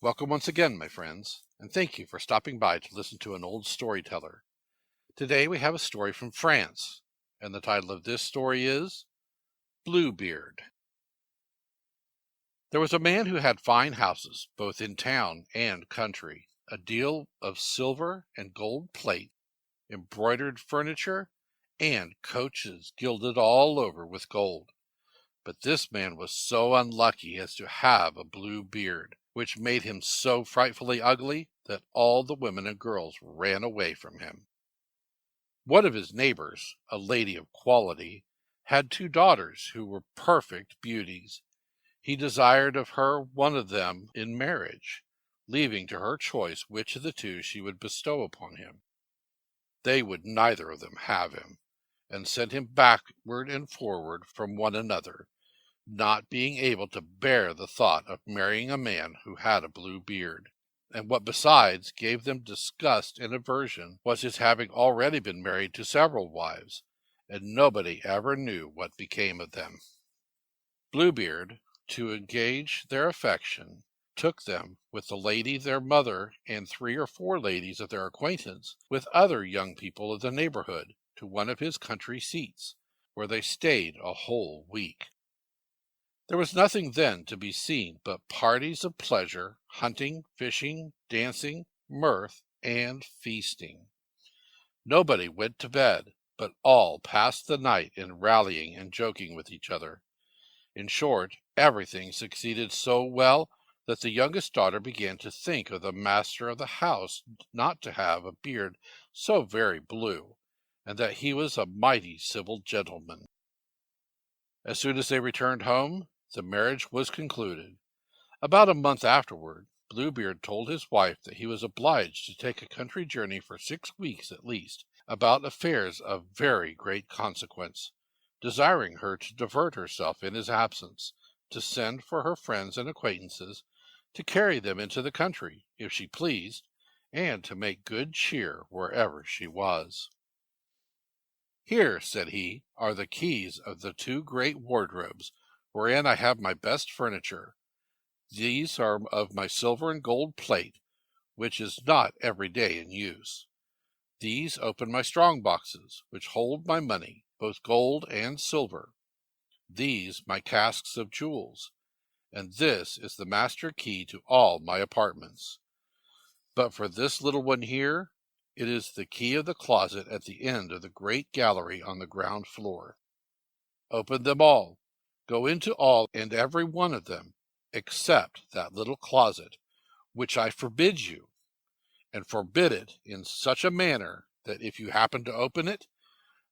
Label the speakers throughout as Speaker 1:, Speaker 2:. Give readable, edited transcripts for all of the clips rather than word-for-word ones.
Speaker 1: Welcome once again, my friends, and thank you for stopping by to listen to an old storyteller. Today we have a story from France, and the title of this story is Bluebeard. There was a man who had fine houses, both in town and country, a deal of silver and gold plate, embroidered furniture, and coaches gilded all over with gold. But this man was so unlucky as to have a blue beard, which made him so frightfully ugly that all the women and girls ran away from him. One of his neighbors, a lady of quality, had two daughters who were perfect beauties. He desired of her one of them in marriage, leaving to her choice which of the two she would bestow upon him. They would neither of them have him, and sent him backward and forward from one another, not being able to bear the thought of marrying a man who had a blue beard. And what besides gave them disgust and aversion was his having already been married to several wives, and nobody ever knew what became of them. Bluebeard, to engage their affection, took them, with the lady their mother and 3 or 4 ladies of their acquaintance, with other young people of the neighborhood, to one of his country seats, where they stayed a whole week. There was nothing then to be seen but parties of pleasure, hunting, fishing, dancing, mirth, and feasting. Nobody went to bed, but all passed the night in rallying and joking with each other. In short, everything succeeded so well that the youngest daughter began to think of the master of the house not to have a beard so very blue, and that he was a mighty civil gentleman. As soon as they returned home, the marriage was concluded. About a month afterward, Bluebeard told his wife that he was obliged to take a country journey for 6 weeks at least, about affairs of very great consequence, desiring her to divert herself in his absence, to send for her friends and acquaintances, to carry them into the country, if she pleased, and to make good cheer wherever she was. "Here," said he, "are the keys of the 2 great wardrobes, wherein I have my best furniture. These are of my silver and gold plate, which is not every day in use. These open my strong boxes, which hold my money, both gold and silver. These my casks of jewels, and this is the master key to all my apartments. But for this little one here, it is the key of the closet at the end of the great gallery on the ground floor. Open them all, go into all and every one of them, except that little closet, which I forbid you, and forbid it in such a manner that if you happen to open it,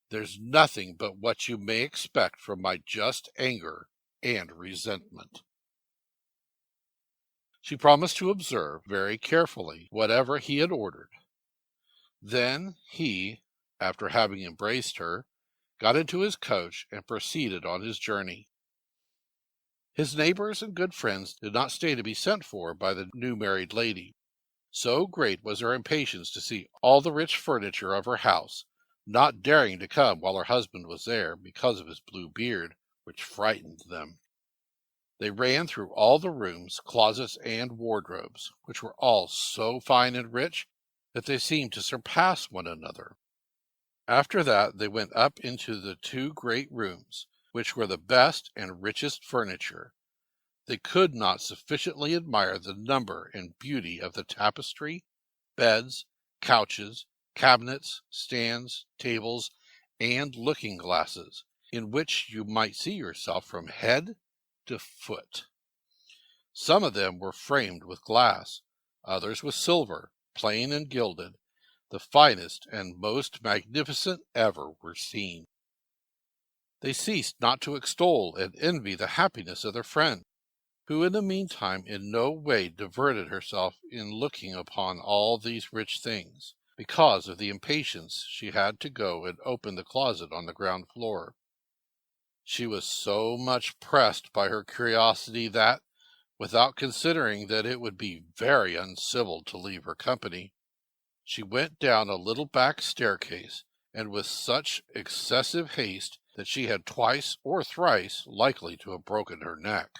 Speaker 1: there's nothing but what you may expect from my just anger and resentment." She promised to observe very carefully whatever he had ordered. Then he, after having embraced her, got into his coach and proceeded on his journey. His neighbors and good friends did not stay to be sent for by the new married lady. So great was her impatience to see all the rich furniture of her house, not daring to come while her husband was there, because of his blue beard, which frightened them. They ran through all the rooms, closets, and wardrobes, which were all so fine and rich that they seemed to surpass one another. After that they went up into the 2 great rooms, which were the best and richest furniture. They could not sufficiently admire the number and beauty of the tapestry, beds, couches, cabinets, stands, tables, and looking glasses, in which you might see yourself from head to foot. Some of them were framed with glass, others with silver, plain and gilded. The finest and most magnificent ever were seen. They ceased not to extol and envy the happiness of their friend, who in the meantime in no way diverted herself in looking upon all these rich things, because of the impatience she had to go and open the closet on the ground floor. She was so much pressed by her curiosity that, without considering that it would be very uncivil to leave her company, she went down a little back staircase, and with such excessive haste that she had twice or thrice likely to have broken her neck.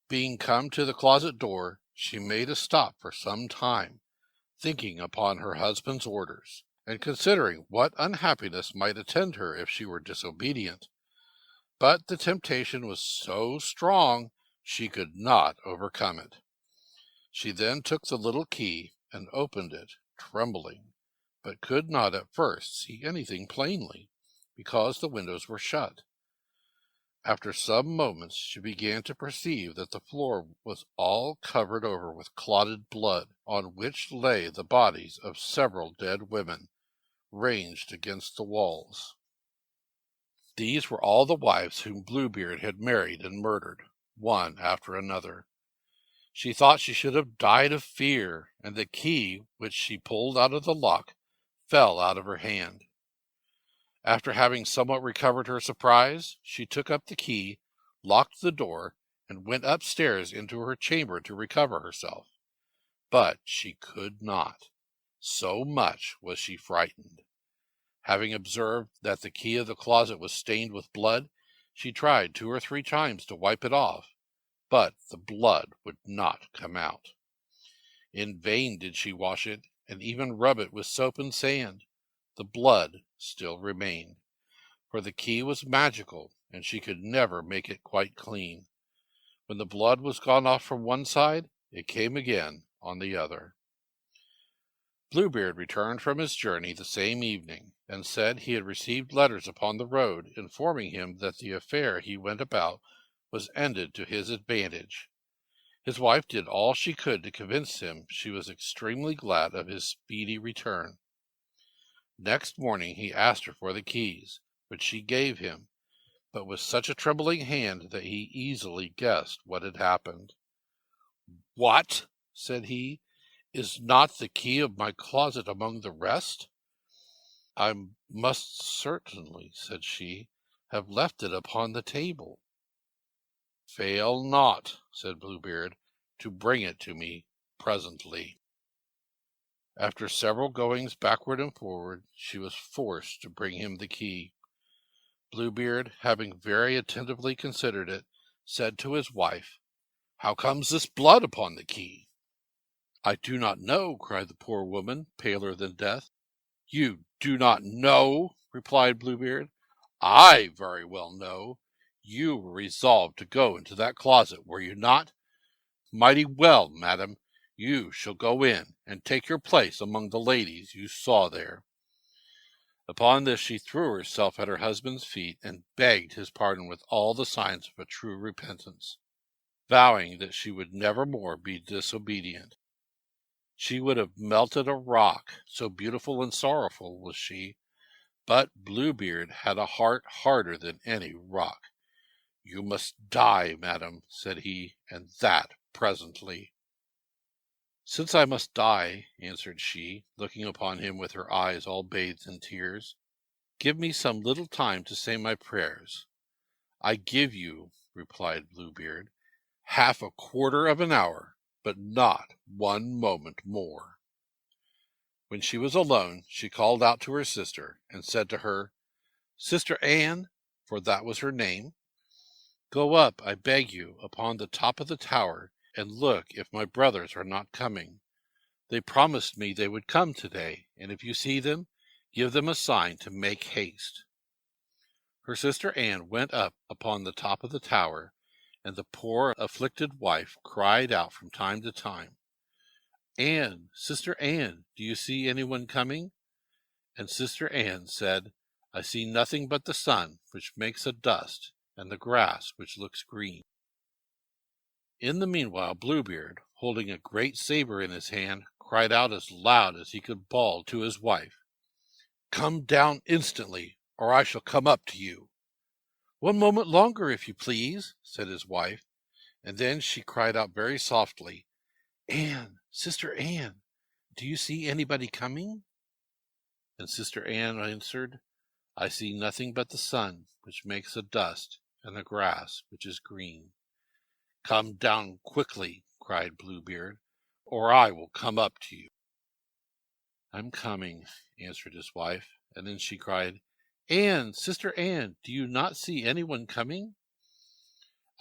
Speaker 1: Being come to the closet door, she made a stop for some time, thinking upon her husband's orders, and considering what unhappiness might attend her if she were disobedient. But the temptation was so strong she could not overcome it. She then took the little key and opened it, trembling, but could not at first see anything plainly, because the windows were shut. After some moments she began to perceive that the floor was all covered over with clotted blood, on which lay the bodies of several dead women, ranged against the walls. These were all the wives whom Bluebeard had married and murdered, one after another. She thought she should have died of fear, and the key which she pulled out of the lock fell out of her hand. After having somewhat recovered her surprise, she took up the key, locked the door, and went upstairs into her chamber to recover herself. But she could not, so much was she frightened. Having observed that the key of the closet was stained with blood, she tried 2 or 3 times to wipe it off, but the blood would not come out. In vain did she wash it, and even rub it with soap and sand. The blood still remained, for the key was magical, and she could never make it quite clean. When the blood was gone off from one side, it came again on the other. Bluebeard returned from his journey the same evening, and said he had received letters upon the road, informing him that the affair he went about was ended to his advantage. His wife did all she could to convince him she was extremely glad of his speedy return. Next morning he asked her for the keys, which she gave him, but with such a trembling hand that he easily guessed what had happened. "What," said he, "is not the key of my closet among the rest?" "I must certainly," said she, "have left it upon the table." "Fail not," said Bluebeard, "to bring it to me presently." After several goings backward and forward, she was forced to bring him the key. Bluebeard, having very attentively considered it, said to his wife, "How comes this blood upon the key?" "I do not know," cried the poor woman, paler than death. "You do not know!" replied Bluebeard. "I very well know. You were resolved to go into that closet, were you not? Mighty well, madam. You shall go in, and take your place among the ladies you saw there." Upon this she threw herself at her husband's feet, and begged his pardon with all the signs of a true repentance, vowing that she would never more be disobedient. She would have melted a rock, so beautiful and sorrowful was she, but Bluebeard had a heart harder than any rock. "You must die, madam," said he, "and that presently." "Since I must die," answered she, looking upon him with her eyes all bathed in tears, "give me some little time to say my prayers." "I give you," replied Bluebeard, "half a quarter of an hour, but not 1 moment more." When she was alone, she called out to her sister, and said to her, "Sister Anne," for that was her name, "go up, I beg you, upon the top of the tower, and look if my brothers are not coming. They promised me they would come today, and if you see them, give them a sign to make haste." Her sister Anne went up upon the top of the tower, and the poor afflicted wife cried out from time to time, "Anne, Sister Anne, do you see anyone coming?" And Sister Anne said, "I see nothing but the sun, which makes a dust, and the grass, which looks green." In the meanwhile Bluebeard, holding a great sabre in his hand, cried out as loud as he could bawl to his wife, "Come down instantly, or I shall come up to you." "1 moment longer, if you please," said his wife, and then she cried out very softly, "Anne, Sister Anne, do you see anybody coming?" And Sister Anne answered, "I see nothing but the sun, which makes a dust, and the grass, which is green." "Come down quickly," cried Bluebeard, "or I will come up to you." "I'm coming," answered his wife, and then she cried, "Anne, Sister Anne, do you not see anyone coming?"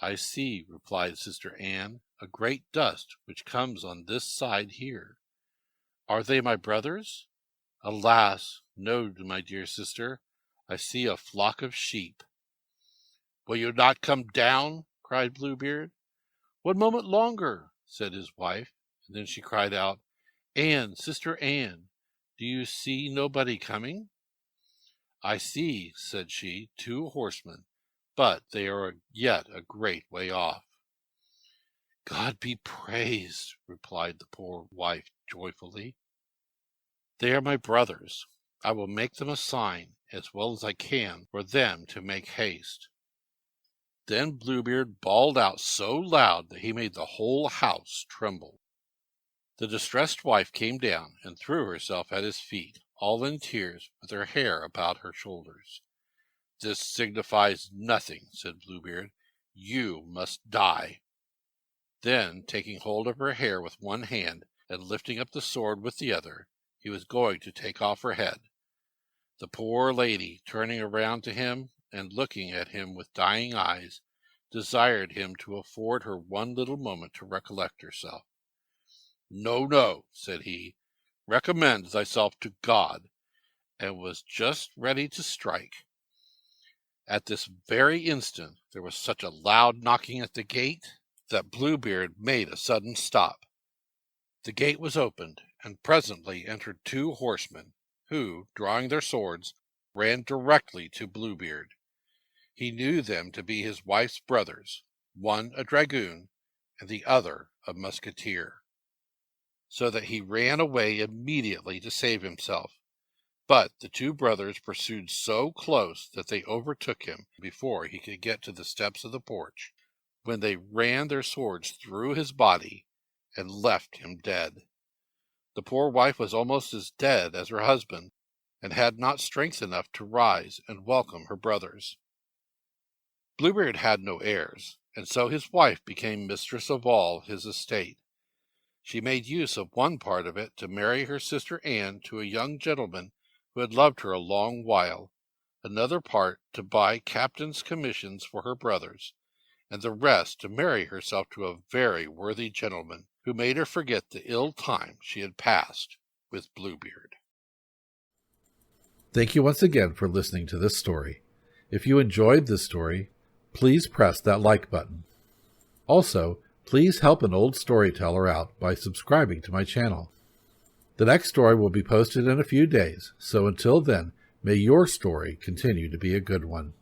Speaker 1: "I see," replied Sister Anne, "a great dust which comes on this side here. Are they my brothers?" "Alas, no, my dear sister. I see a flock of sheep." "Will you not come down?" cried Bluebeard. "One moment longer," said his wife, and then she cried out, "Anne, Sister Anne, do you see nobody coming?" "I see," said she, "2 horsemen, but they are yet a great way off." "God be praised," replied the poor wife joyfully. "They are my brothers. I will make them a sign, as well as I can, for them to make haste." Then Bluebeard bawled out so loud that he made the whole house tremble. The distressed wife came down and threw herself at his feet, all in tears, with her hair about her shoulders. "This signifies nothing," said Bluebeard. "You must die." Then, taking hold of her hair with one hand and lifting up the sword with the other, he was going to take off her head. The poor lady, turning around to him and looking at him with dying eyes, desired him to afford her one little moment to recollect herself. "No, no," said he, "recommend thyself to God," and was just ready to strike. At this very instant there was such a loud knocking at the gate that Bluebeard made a sudden stop. The gate was opened, and presently entered 2 horsemen, who, drawing their swords, ran directly to Bluebeard. He knew them to be his wife's brothers, one a dragoon, and the other a musketeer, so that he ran away immediately to save himself. But the 2 brothers pursued so close that they overtook him before he could get to the steps of the porch, when they ran their swords through his body and left him dead. The poor wife was almost as dead as her husband, and had not strength enough to rise and welcome her brothers. Bluebeard had no heirs, and so his wife became mistress of all his estate. She made use of one part of it to marry her sister Anne to a young gentleman who had loved her a long while, another part to buy captain's commissions for her brothers, and the rest to marry herself to a very worthy gentleman, who made her forget the ill time she had passed with Bluebeard.
Speaker 2: Thank you once again for listening to this story. If you enjoyed this story, please press that like button. Also, please help an old storyteller out by subscribing to my channel. The next story will be posted in a few days, so until then, may your story continue to be a good one.